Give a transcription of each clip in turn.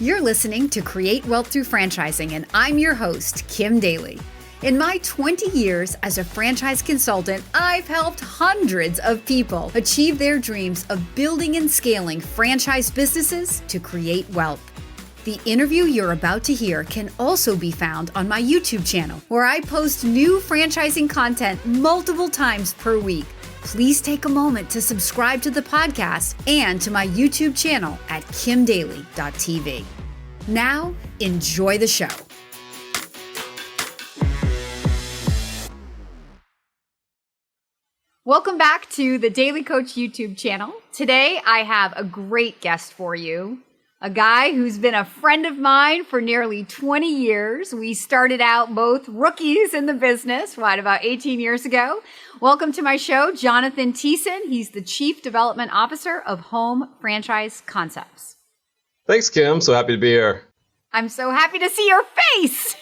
You're listening to Create Wealth Through Franchising, and I'm your host, Kim Daly. In my 20 years as a franchise consultant, I've helped hundreds of people achieve their dreams of building and scaling franchise businesses to create wealth. The interview you're about to hear can also be found on my YouTube channel, where I post new franchising content multiple times per week. Please take a moment to subscribe to the podcast and to my YouTube channel at kimdaly.tv. Now, enjoy the show. Welcome back to the Daly Coach YouTube channel. Today, I have a great guest for you. A guy who's been a friend of mine for nearly 20 years. We started out both rookies in the business, about 18 years ago. Welcome to my show, Jonathan Thiessen. He's the Chief Development Officer of Home Franchise Concepts. Thanks, Kim. So happy to be here. I'm so happy to see your face.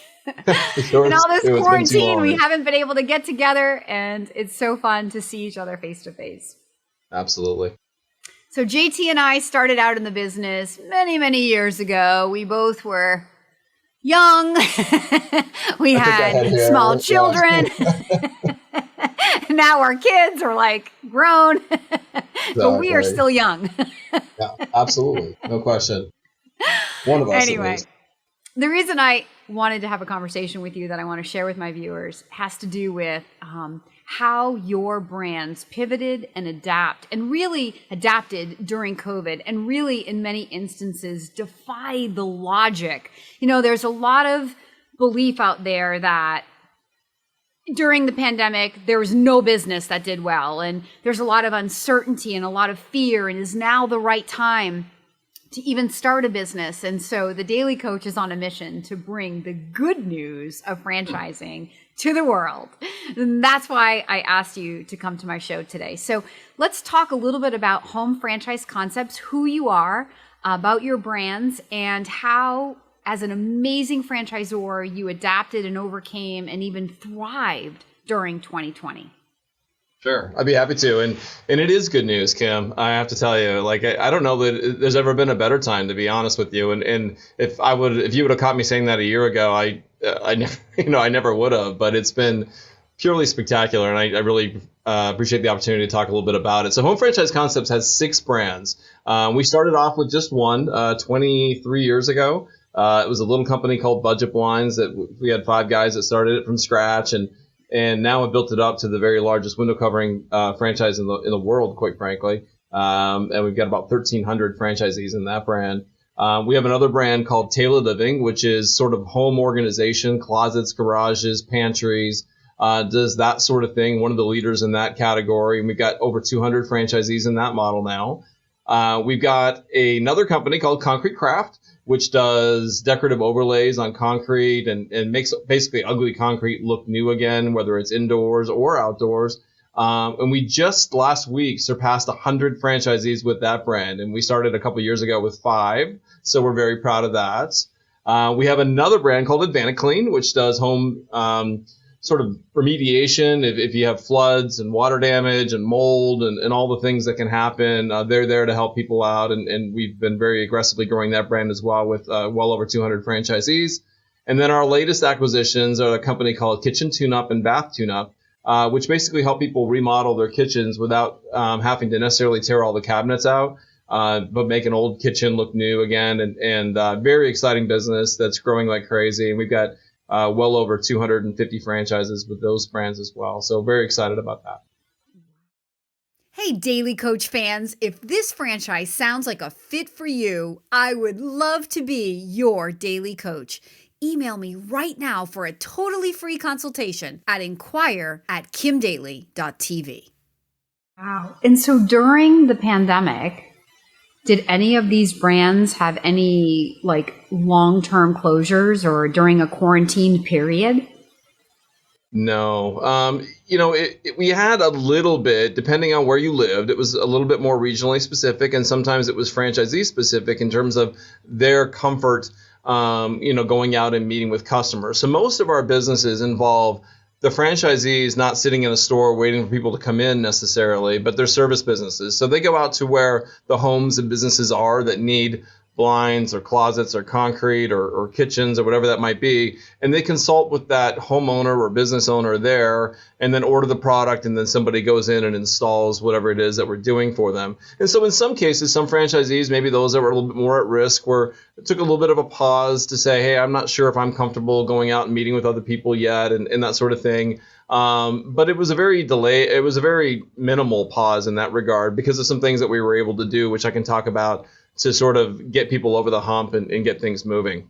In all this quarantine, we haven't been able to get together, and it's so fun to see each other face to face. Absolutely. So JT and I started out in the business many, many years ago. We both were young. We had small children. Now our kids are like grown, but we are still young. Yeah, absolutely. No question. One of us. Anyway, the reason I wanted to have a conversation with you that I want to share with my viewers has to do with how your brands pivoted and really adapted during COVID, and really in many instances defied the logic. You know, there's a lot of belief out there that during the pandemic, there was no business that did well, and there's a lot of uncertainty and a lot of fear, and is now the right time to even start a business. And so the Daly Coach is on a mission to bring the good news of franchising to the world. And that's why I asked you to come to my show today. So let's talk a little bit about Home Franchise Concepts, who you are, about your brands, and how, as an amazing franchisor, you adapted and overcame and even thrived during 2020. Sure, I'd be happy to. And it is good news, Kim. I have to tell you, I don't know that there's ever been a better time, to be honest with you. And if you would have caught me saying that a year ago, I never would have. But it's been purely spectacular, and I really appreciate the opportunity to talk a little bit about it. So Home Franchise Concepts has 6 brands. We started off with just one 23 years ago. It was a little company called Budget Blinds that we had 5 guys that started it from scratch, and now we've built it up to the very largest window covering franchise in the world, quite frankly. And we've got about 1,300 franchisees in that brand. We have another brand called Taylor Living, which is sort of home organization, closets, garages, pantries, does that sort of thing. One of the leaders in that category. And we've got over 200 franchisees in that model now. We've got another company called Concrete Craft, which does decorative overlays on concrete and makes basically ugly concrete look new again, whether it's indoors or outdoors. And we just last week surpassed 100 franchisees with that brand. And we started a couple years ago with 5. So we're very proud of that. We have another brand called Advantic Clean, which does home sort of remediation. If you have floods and water damage and mold and all the things that can happen, they're there to help people out. And we've been very aggressively growing that brand as well with well over 200 franchisees. And then our latest acquisitions are a company called Kitchen Tune-Up and Bath Tune-Up, which basically help people remodel their kitchens without having to necessarily tear all the cabinets out, but make an old kitchen look new again. And very exciting business that's growing like crazy. And we've got well over 250 franchises with those brands as well. So very excited about that. Hey, Daly Coach fans, if this franchise sounds like a fit for you, I would love to be your Daly Coach. Email me right now for a totally free consultation at inquire@kimdaly.tv. Wow. And so during the pandemic, did any of these brands have any long-term closures or during a quarantine period? No. We had a little bit, depending on where you lived, it was a little bit more regionally specific, and sometimes it was franchisee specific in terms of their comfort, going out and meeting with customers. So most of our businesses involve the franchisees not sitting in a store waiting for people to come in necessarily, but they're service businesses. So they go out to where the homes and businesses are that need blinds or closets or concrete or kitchens or whatever that might be. And they consult with that homeowner or business owner there and then order the product. And then somebody goes in and installs whatever it is that we're doing for them. And so in some cases, some franchisees, maybe those that were a little bit more at risk, it took a little bit of a pause to say, hey, I'm not sure if I'm comfortable going out and meeting with other people yet and that sort of thing. But it was a very minimal pause in that regard because of some things that we were able to do, which I can talk about to sort of get people over the hump and get things moving.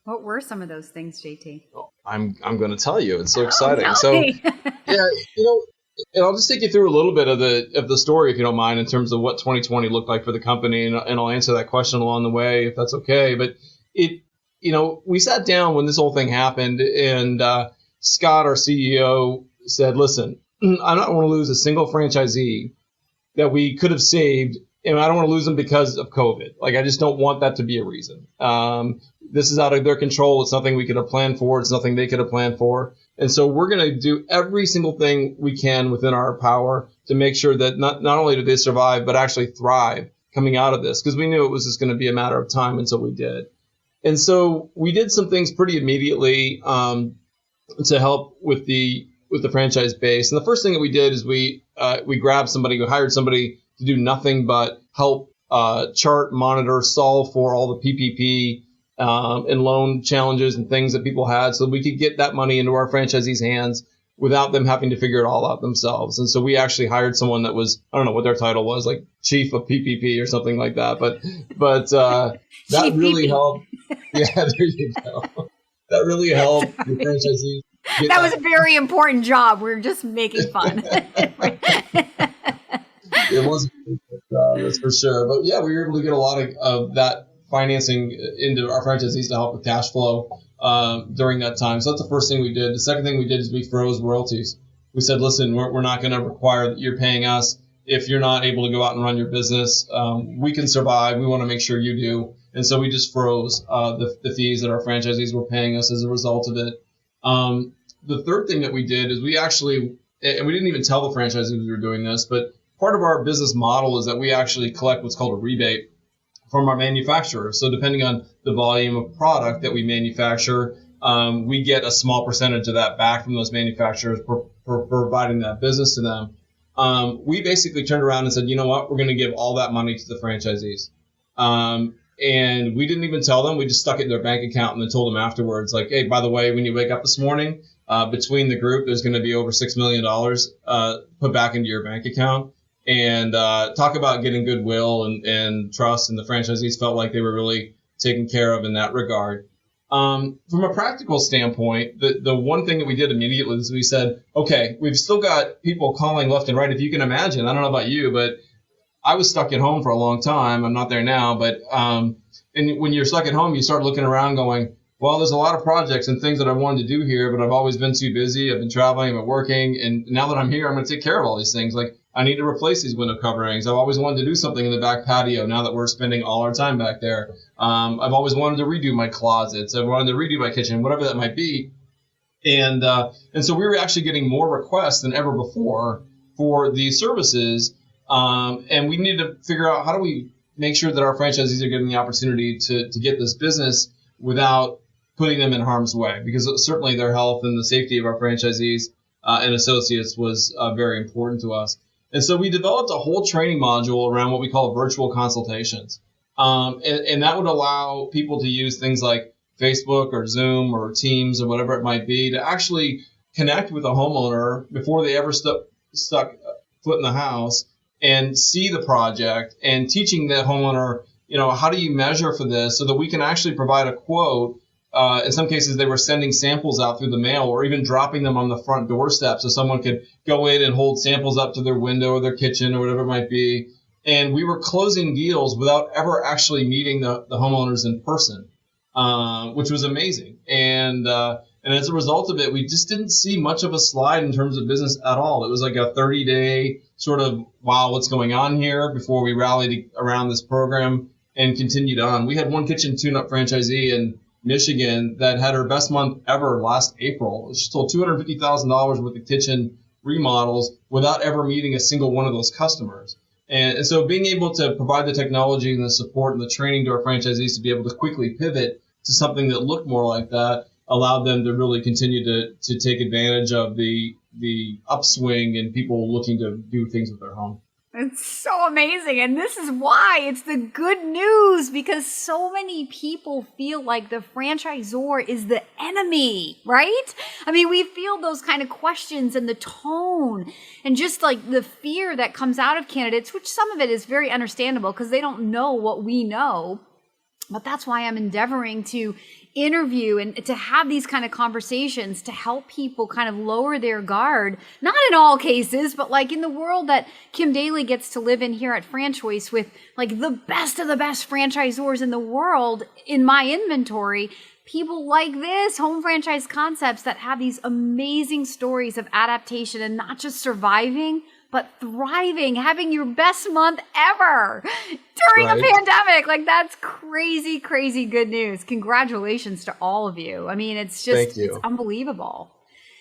What were some of those things, JT? Oh, I'm going to tell you. It's so exciting. Yeah, and I'll just take you through a little bit of the story, if you don't mind, in terms of what 2020 looked like for the company, and I'll answer that question along the way, if that's okay. But we sat down when this whole thing happened, and Scott, our CEO, said, listen, I don't want to lose a single franchisee that we could have saved, and I don't want to lose them because of COVID. Like, I just don't want that to be a reason. This is out of their control. It's nothing we could have planned for. It's nothing they could have planned for. And so we're going to do every single thing we can within our power to make sure that not only do they survive, but actually thrive coming out of this, because we knew it was just going to be a matter of time until we did. And so we did some things pretty immediately to help with the franchise base. And the first thing that we did is we hired somebody to do nothing but help chart, monitor, solve for all the PPP and loan challenges and things that people had, so we could get that money into our franchisees' hands without them having to figure it all out themselves. And so we actually hired someone that was, I don't know what their title was, like chief of PPP or something like that. But that really helped. Yeah, there you go. That really helped the franchisees. That was a very important job. We're just making fun. It was a very good job, that's for sure. But yeah, we were able to get a lot of that financing into our franchisees to help with cash flow during that time. So that's the first thing we did. The second thing we did is we froze royalties. We said, listen, we're not going to require that you're paying us if you're not able to go out and run your business. We can survive. We want to make sure you do. And so we just froze the fees that our franchisees were paying us as a result of it. The third thing that we did is we actually, and we didn't even tell the franchisees we were doing this, but part of our business model is that we actually collect what's called a rebate from our manufacturer. So depending on the volume of product that we manufacture, we get a small percentage of that back from those manufacturers for providing that business to them. We basically turned around and said, you know what, we're going to give all that money to the franchisees. And we didn't even tell them. We just stuck it in their bank account and then told them afterwards, like, hey, by the way, when you wake up this morning, between the group, there's going to be over $6 million put back into your bank account. And talk about getting goodwill and trust, and the franchisees felt like they were really taken care of in that regard. From a practical standpoint, the one thing that we did immediately is we said, okay, we've still got people calling left and right. If you can imagine, I don't know about you, but I was stuck at home for a long time. I'm not there now, but and when you're stuck at home, you start looking around going, well, there's a lot of projects and things that I wanted to do here, but I've always been too busy. I've been traveling, I've been working, and now that I'm here, I'm going to take care of all these things. Like, I need to replace these window coverings. I've always wanted to do something in the back patio now that we're spending all our time back there. I've always wanted to redo my closets. I've wanted to redo my kitchen, whatever that might be. And so we were actually getting more requests than ever before for these services. And we needed to figure out, how do we make sure that our franchisees are getting the opportunity to get this business without putting them in harm's way, because certainly their health and the safety of our franchisees and associates was very important to us. And so we developed a whole training module around what we call virtual consultations. And that would allow people to use things like Facebook or Zoom or Teams or whatever it might be to actually connect with a homeowner before they ever stuck foot in the house and see the project, and teaching the homeowner, how do you measure for this so that we can actually provide a quote. In some cases, they were sending samples out through the mail or even dropping them on the front doorstep so someone could go in and hold samples up to their window or their kitchen or whatever it might be. And we were closing deals without ever actually meeting the homeowners in person, which was amazing. And as a result of it, we just didn't see much of a slide in terms of business at all. It was like a 30-day sort of, wow, what's going on here, before we rallied around this program and continued on. We had one kitchen tune-up franchisee in Michigan that had her best month ever last April. She sold $250,000 worth of kitchen remodels without ever meeting a single one of those customers. And so being able to provide the technology and the support and the training to our franchisees to be able to quickly pivot to something that looked more like that allowed them to really continue to take advantage of the upswing and people looking to do things with their home. It's so amazing. And this is why it's the good news, because so many people feel like the franchisor is the enemy, right? I mean, we feel those kind of questions and the tone and just like the fear that comes out of candidates, which some of it is very understandable because they don't know what we know. But that's why I'm endeavoring to interview and to have these kind of conversations to help people kind of lower their guard, not in all cases, but like in the world that Kim Daly gets to live in here at FranChoice with like the best of the best franchisors in the world in my inventory. People like this, Home Franchise Concepts, that have these amazing stories of adaptation and not just surviving, but thriving, having your best month ever during a pandemic. Like, that's crazy, crazy good news. Congratulations to all of you. I mean, it's just, it's unbelievable.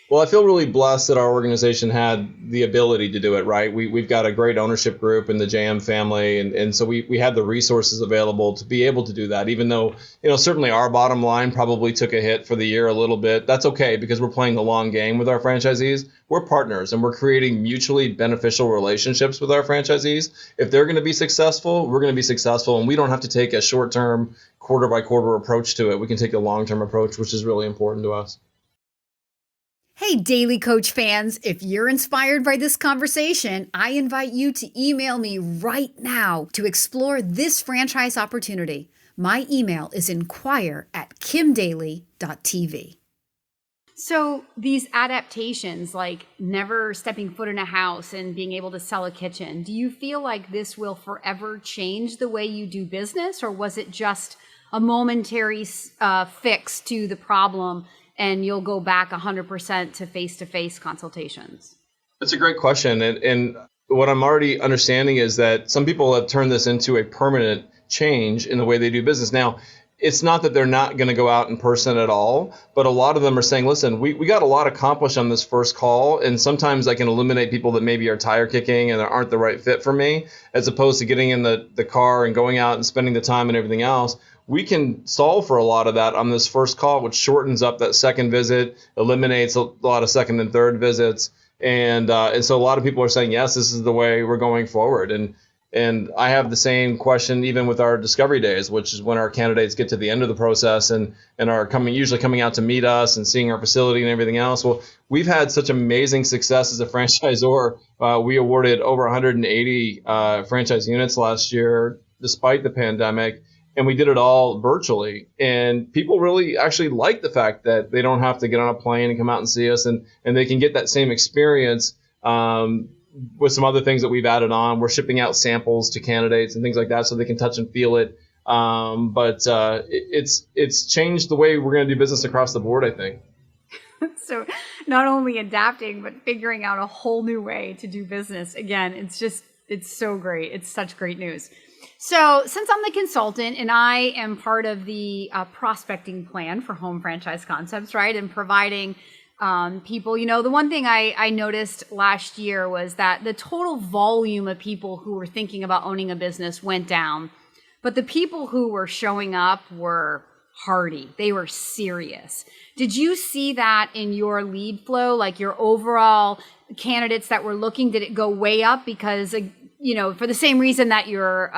Well, I feel really blessed that our organization had the ability to do it, right? We've got a great ownership group in the JM family, and so we had the resources available to be able to do that, even though, certainly our bottom line probably took a hit for the year a little bit. That's okay, because we're playing the long game with our franchisees. We're partners, and we're creating mutually beneficial relationships with our franchisees. If they're going to be successful, we're going to be successful, and we don't have to take a short-term, quarter-by-quarter approach to it. We can take a long-term approach, which is really important to us. Hey, Daily Coach fans, if you're inspired by this conversation, I invite you to email me right now to explore this franchise opportunity. My email is inquire@kimdaly.tv. So these adaptations, like never stepping foot in a house and being able to sell a kitchen, do you feel like this will forever change the way you do business, or was it just a momentary fix to the problem and you'll go back 100% to face-to-face consultations? That's a great question. And what I'm already understanding is that some people have turned this into a permanent change in the way they do business. Now, it's not that they're not going to go out in person at all, but a lot of them are saying, listen, we got a lot accomplished on this first call, and sometimes I can eliminate people that maybe are tire kicking and aren't the right fit for me, as opposed to getting in the car and going out and spending the time and everything else. We can solve for a lot of that on this first call, which shortens up that second visit, eliminates a lot of second and third visits. And so a lot of people are saying, yes, this is the way we're going forward. And I have the same question even with our discovery days, which is when our candidates get to the end of the process and are usually coming out to meet us and seeing our facility and everything else. Well, we've had such amazing success as a franchisor. We awarded over 180 franchise units last year, despite the pandemic. And we did it all virtually. And people really actually like the fact that they don't have to get on a plane and come out and see us, and they can get that same experience with some other things that we've added on. We're shipping out samples to candidates and things like that so they can touch and feel it. But it's changed the way we're going to do business across the board, I think. So not only adapting, but figuring out a whole new way to do business. Again, it's so great. It's such great news. So since I'm the consultant and I am part of the prospecting plan for Home Franchise Concepts, right, and providing people, the one thing I noticed last year was that the total volume of people who were thinking about owning a business went down, but the people who were showing up were hardy. They were serious. Did you see that in your lead flow, like your overall candidates that were looking? Did it go way up because for the same reason that your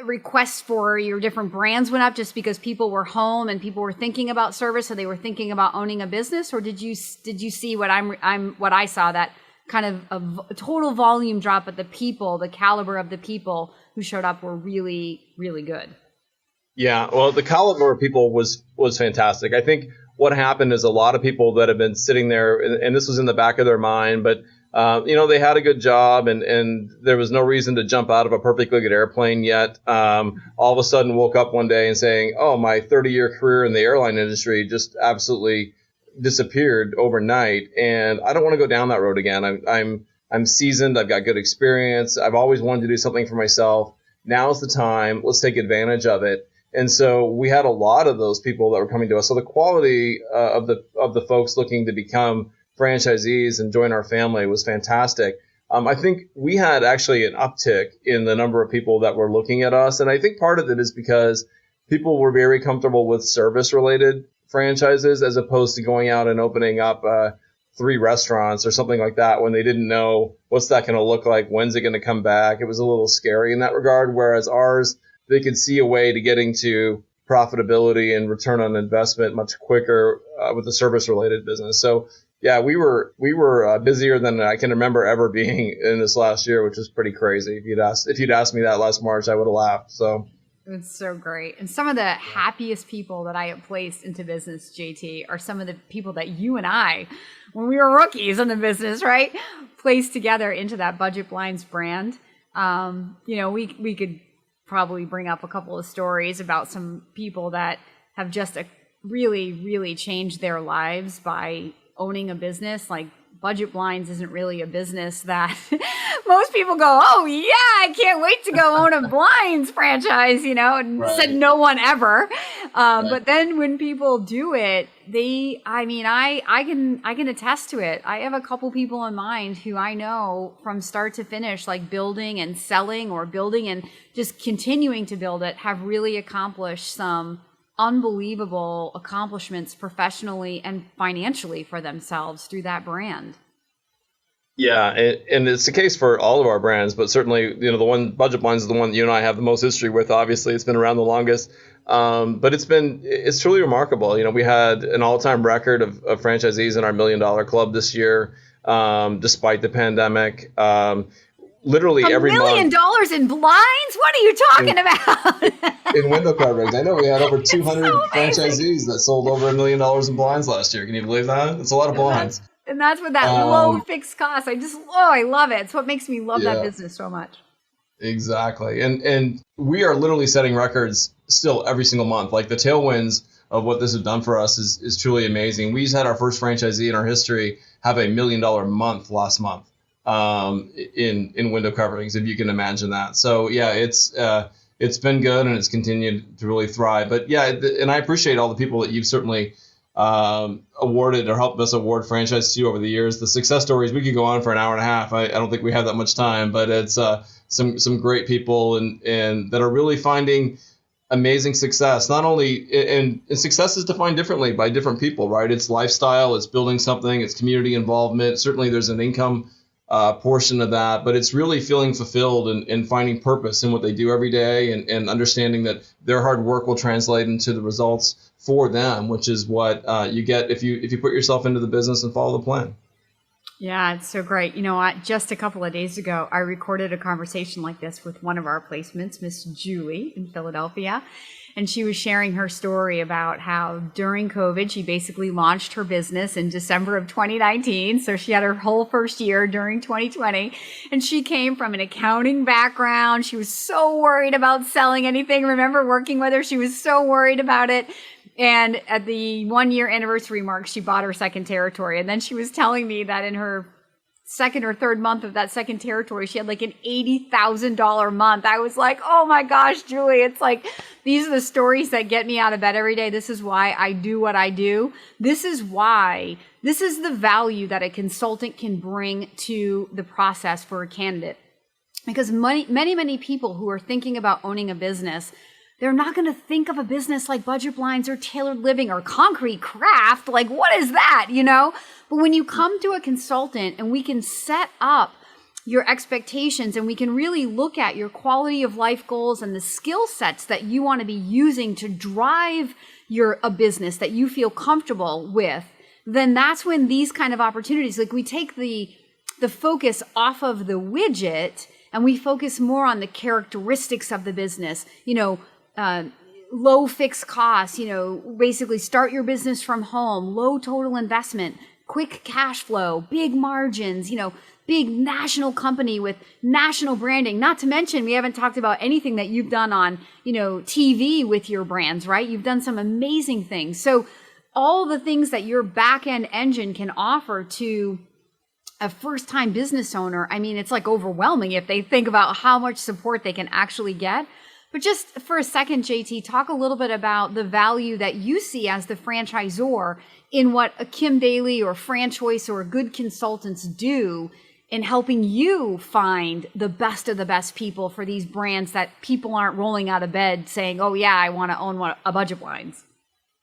requests for your different brands went up, just because people were home and people were thinking about service, so they were thinking about owning a business? Or did you see what I saw, that kind of a total volume drop, but the caliber of the people who showed up were really, really good? Yeah, well, the caliber of people was fantastic. I think what happened is a lot of people that have been sitting there, and this was in the back of their mind, but they had a good job and there was no reason to jump out of a perfectly good airplane yet. All of a sudden woke up one day and saying, oh, my 30-year career in the airline industry just absolutely disappeared overnight. And I don't want to go down that road again. I'm seasoned. I've got good experience. I've always wanted to do something for myself. Now's the time. Let's take advantage of it. And so we had a lot of those people that were coming to us. So the quality of the folks looking to become franchisees and join our family was fantastic. I think we had actually an uptick in the number of people that were looking at us. And I think part of it is because people were very comfortable with service-related franchises as opposed to going out and opening up 3 restaurants or something like that when they didn't know what's that going to look like, when's it going to come back. It was a little scary in that regard, whereas ours, they could see a way to getting to profitability and return on investment much quicker with the service-related business. So yeah, we were busier than I can remember ever being in this last year, which is pretty crazy. If you'd asked me that last March, I would have laughed. So it's so great. And some of the happiest people that I have placed into business, JT, are some of the people that you and I, when we were rookies in the business, right, placed together into that Budget Blinds brand. We could probably bring up a couple of stories about some people that have just really, really changed their lives by owning a business. Like Budget Blinds isn't really a business that most people go, oh yeah, I can't wait to go own a blinds franchise, and Right. said no one ever. But then when people do it, I can attest to it. I have a couple people in mind who I know from start to finish, like building and selling or building and just continuing to build it, have really accomplished some unbelievable accomplishments professionally and financially for themselves through that brand. Yeah, and it's the case for all of our brands, but certainly, the one Budget Blinds is the one that you and I have the most history with. Obviously, it's been around the longest, but it's truly remarkable. We had an all-time record of franchisees in our $1 Million Club this year, despite the pandemic. Literally every month. $1 million in blinds? What are you talking about? In window coverings. I know we had over 200 franchisees that sold over $1 million in blinds last year. Can you believe that? It's a lot of blinds. And that's with that low fixed cost. I love it. It's what makes me love that business so much. Exactly. And we are literally setting records still every single month. Like the tailwinds of what this has done for us is truly amazing. We just had our first franchisee in our history have $1 million month last month in window coverings, if you can imagine that. So yeah, it's been good and it's continued to really thrive. But yeah, and I appreciate all the people that you've certainly awarded or helped us award franchise to over the years. The success stories, we could go on for an hour and a half. I don't think we have that much time, but it's some great people and that are really finding amazing success. Not only and success is defined differently by different people, right? It's lifestyle, it's building something, it's community involvement. Certainly there's an income portion of that, but it's really feeling fulfilled and finding purpose in what they do every day and understanding that their hard work will translate into the results for them, which is what you get if you put yourself into the business and follow the plan. Yeah, it's so great. Just a couple of days ago, I recorded a conversation like this with one of our placements, Miss Julie in Philadelphia. And she was sharing her story about how during COVID, she basically launched her business in December of 2019. So she had her whole first year during 2020. And she came from an accounting background. She was so worried about selling anything. Remember working with her? She was so worried about it. And at the 1-year anniversary mark, she bought her second territory. And then she was telling me that in her second or third month of that second territory, she had like an $80,000 month. I was like, oh my gosh, Julie, it's like, these are the stories that get me out of bed every day. This is why I do what I do. This is the value that a consultant can bring to the process for a candidate. Because many people who are thinking about owning a business, they're not going to think of a business like Budget Blinds or Tailored Living or Concrete Craft. Like, what is that, But when you come to a consultant and we can set up your expectations and we can really look at your quality of life goals and the skill sets that you want to be using to drive a business that you feel comfortable with, then that's when these kind of opportunities, like we take the focus off of the widget and we focus more on the characteristics of the business, low fixed costs, basically start your business from home, low total investment, quick cash flow, big margins, big national company with national branding. Not to mention, we haven't talked about anything that you've done on, TV with your brands, right? You've done some amazing things. So all the things that your back end engine can offer to a first time business owner, it's like overwhelming if they think about how much support they can actually get. But just for a second, JT, talk a little bit about the value that you see as the franchisor in what a Kim Daly or Franchoice or good consultants do in helping you find the best of the best people for these brands that people aren't rolling out of bed saying, oh yeah, I want to own a Budget Blinds?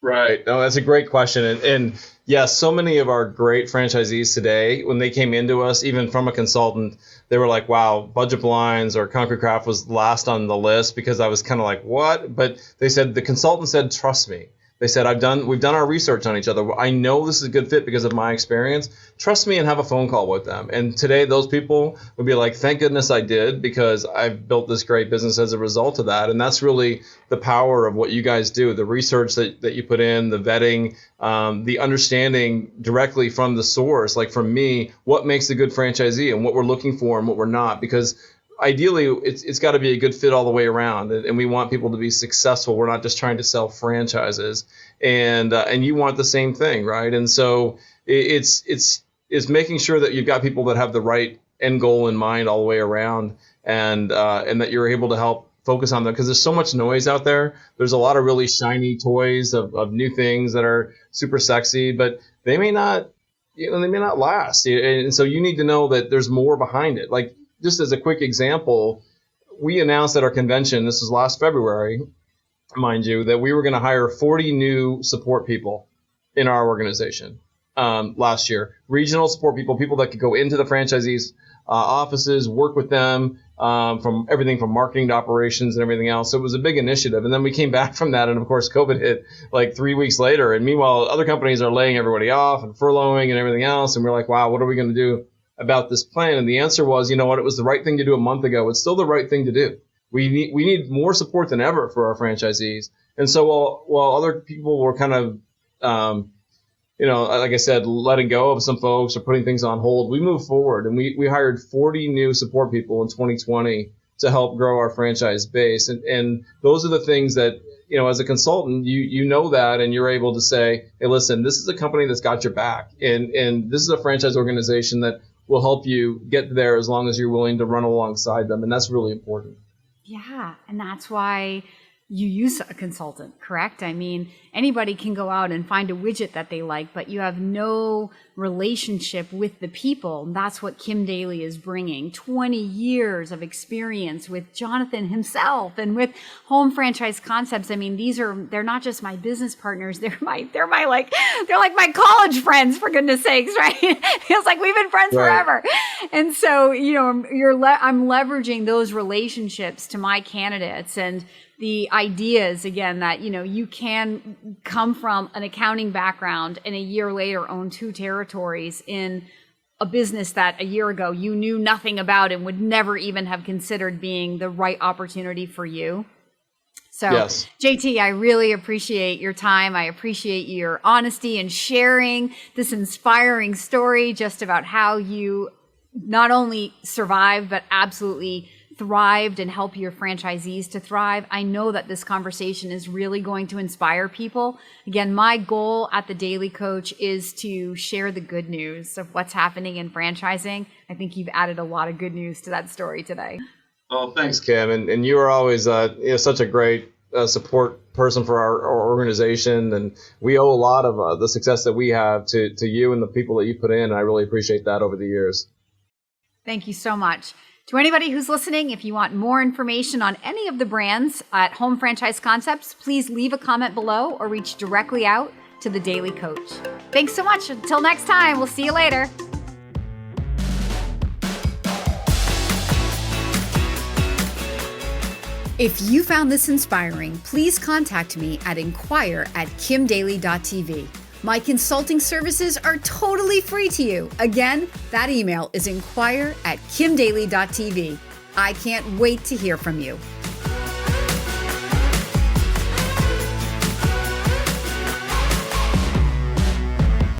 Right. No, that's a great question. And yes, so many of our great franchisees today, when they came into us, even from a consultant, they were like, wow, Budget Blinds or Concrete Craft was last on the list, because I was kind of like, what? But they said, the consultant said, trust me. They said, we've done our research on each other. I know this is a good fit because of my experience. Trust me and have a phone call with them. And today, those people would be like, thank goodness I did, because I've built this great business as a result of that. And that's really the power of what you guys do, the research that you put in, the vetting, the understanding directly from the source, like from me, what makes a good franchisee and what we're looking for and what we're not. Because ideally, it's got to be a good fit all the way around, and we want people to be successful. We're not just trying to sell franchises, and you want the same thing, right? And so it's making sure that you've got people that have the right end goal in mind all the way around, and that you're able to help focus on them, because there's so much noise out there. There's a lot of really shiny toys of new things that are super sexy, but they may not last, and so you need to know that there's more behind it. Like, just as a quick example, we announced at our convention, this was last February, mind you, that we were going to hire 40 new support people in our organization last year. Regional support people that could go into the franchisees' offices, work with them, from everything from marketing to operations and everything else. So it was a big initiative. And then we came back from that, and of course, COVID hit like 3 weeks later. And meanwhile, other companies are laying everybody off and furloughing and everything else. And we're like, wow, what are we going to do about this plan? And the answer was, you know what, it was the right thing to do a month ago. It's still the right thing to do. We need more support than ever for our franchisees. And so while other people were kind of, like I said, letting go of some folks or putting things on hold, we moved forward, and we hired 40 new support people in 2020 to help grow our franchise base. And those are the things that, as a consultant, you know that, and you're able to say, hey, listen, this is a company that's got your back, and this is a franchise organization that will help you get there as long as you're willing to run alongside them. And that's really important. Yeah. And that's why you use a consultant, correct? I mean, anybody can go out and find a widget that they like, but you have no relationship with the people. And that's what Kim Daly is bringing. 20 years of experience with Jonathan himself and with Home Franchise Concepts. I mean, they're not just my business partners. They're like my college friends, for goodness sakes, right? It feels like we've been friends forever. And so, I'm leveraging those relationships to my candidates, and the ideas, again, that, you can come from an accounting background and a year later own 2 territories in a business that a year ago you knew nothing about and would never even have considered being the right opportunity for you. So, yes. JT, I really appreciate your time. I appreciate your honesty and sharing this inspiring story just about how you not only survived, but absolutely thrived and help your franchisees to thrive. I know that this conversation is really going to inspire people. Again, my goal at the Daly Coach is to share the good news of what's happening in franchising. I think you've added a lot of good news to that story today. Oh, thanks, Kim. And you are always such a great support person for our organization. And we owe a lot of the success that we have to you and the people that you put in. I really appreciate that over the years. Thank you so much. To anybody who's listening, if you want more information on any of the brands at Home Franchise Concepts, please leave a comment below or reach directly out to the Daly Coach. Thanks so much. Until next time, we'll see you later. If you found this inspiring, please contact me at inquire@kimdaly.tv. My consulting services are totally free to you. Again, that email is inquire@kimdaly.tv. I can't wait to hear from you.